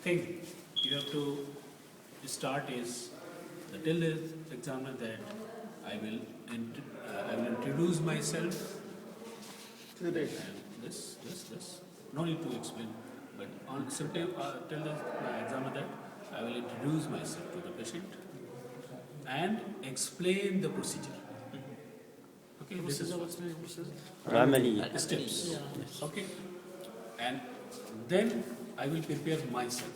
thing you have to start is tell the examiner that I will introduce myself. And this. No need to explain, but simply tell the examiner that I will introduce myself to the patient and explain the procedure. Okay, this is عملية. steps. Okay, and then I will prepare myself.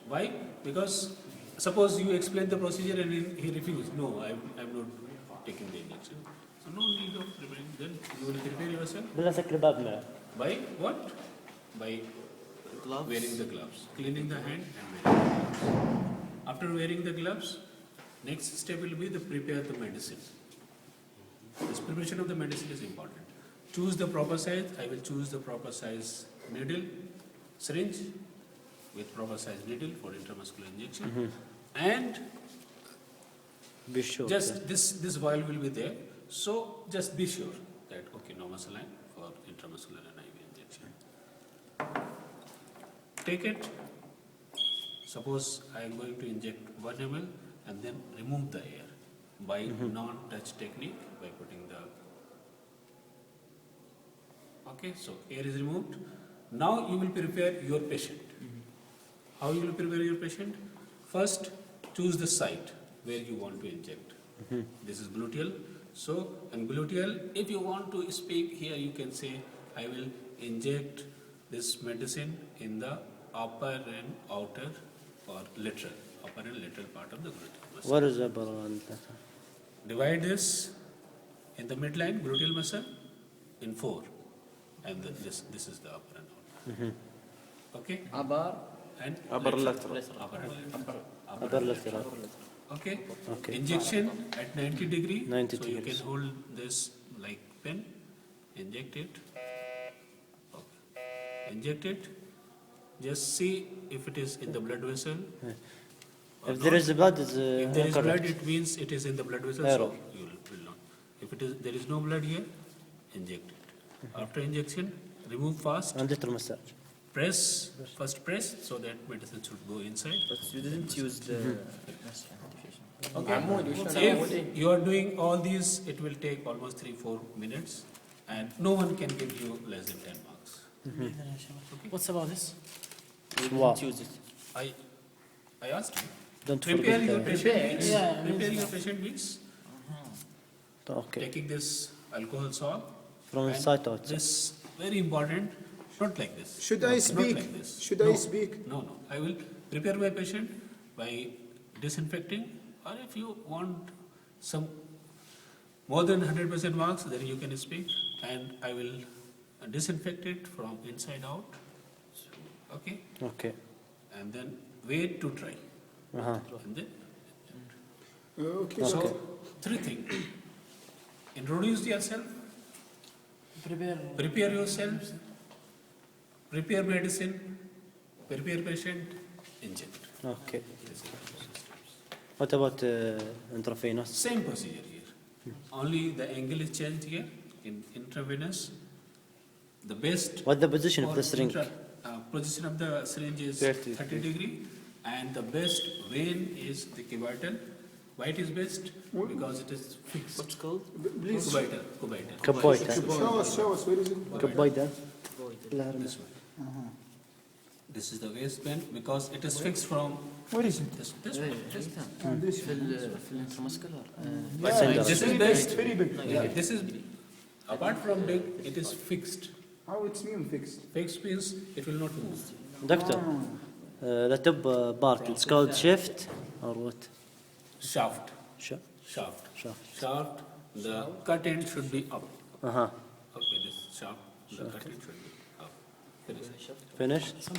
Why? Because suppose you explain the procedure and he refuses. No, I'm not taking the injection. So no need of preparing. Then you will prepare yourself. بدنا نسكر الباب معه. By what? By wearing the gloves, cleaning the hand and wearing the gloves. After wearing the gloves, next step will be to prepare the medicine. This preparation of the medicine is important. Choose the proper size. I will choose the proper size needle, syringe with proper size needle for intramuscular injection. And Be sure. just this vial will be there. So just be sure that okay, normal saline for intramuscular and IV injection. Take it. Suppose I am going to inject 1 ml and then remove the air by non-touch technique by putting the. Okay, so air is removed. Now you will prepare your patient. How you will prepare your patient? First, choose the site where you want to inject. This is gluteal. So, in gluteal, if you want to speak here, you can say, I will inject this medicine in the upper and outer or lateral, upper and lateral part of the gluteal muscle. What is the Divide this in the midline, gluteal muscle, in 4. And this is the upper and outer. Okay? Upper And Upper lateral. lateral. Upper lateral. Okay? Okay. Injection at 90 degree. 90 so you can degrees. hold this like pen, inject it. Okay. Inject it. Just see if it is in the blood vessel. or If there not. is blood, it's If there is blood, incorrect. it means it is in the blood vessel, Error. so you will not. If there is no blood here, inject it. After injection, remove fast. And little massage. Press, first press, so that medicine should go inside. but you didn't use the Okay. If you are doing all these, it will take almost 3-4 minutes, and no one can give you less than 10 marks. What's about this? you Wow. didn't use it. I asked you. Don't Prepare your forget. patient mix. Yeah, Prepare your patient mix. Okay. Taking this alcohol salt. From and inside to outside. This very important. Not like this. Should I Not speak? like this. Should No. I speak? No. I will prepare my patient by disinfecting, or if you want some more than 100% marks, then you can speak, and I will disinfect it from inside out. Okay, Okay. and then wait to dry, Uh-huh. and then. Okay. So 3 things: introduce yourself, prepare yourself, prepare medicine, prepare patient, inject. Okay. This is the process. What about intravenous? Same procedure here. Only the angle is changed here in intravenous. The best. What the position of for the syringe? Position of the syringe is 30 degree, and the best vein is the cubital. Why it is best? Because it is fixed. What's called? Please Cubital. كبويدة. show us. Where is it? كبويدة. This one. This is the waistband because it is fixed from Where is it? this one. This one. And this. في الانترمسكولار. But Center. this is best. Very big. Yeah, this is apart from big, it is fixed. How it's mean fixed? Fixed means it will not move. Doctor, the top part, it's called shift or what? Shaft. Shaft. Shaft. Shaft. The cut end should be up. Uh-huh. Okay, this shaft. The cut end should be up. Finish. Finished?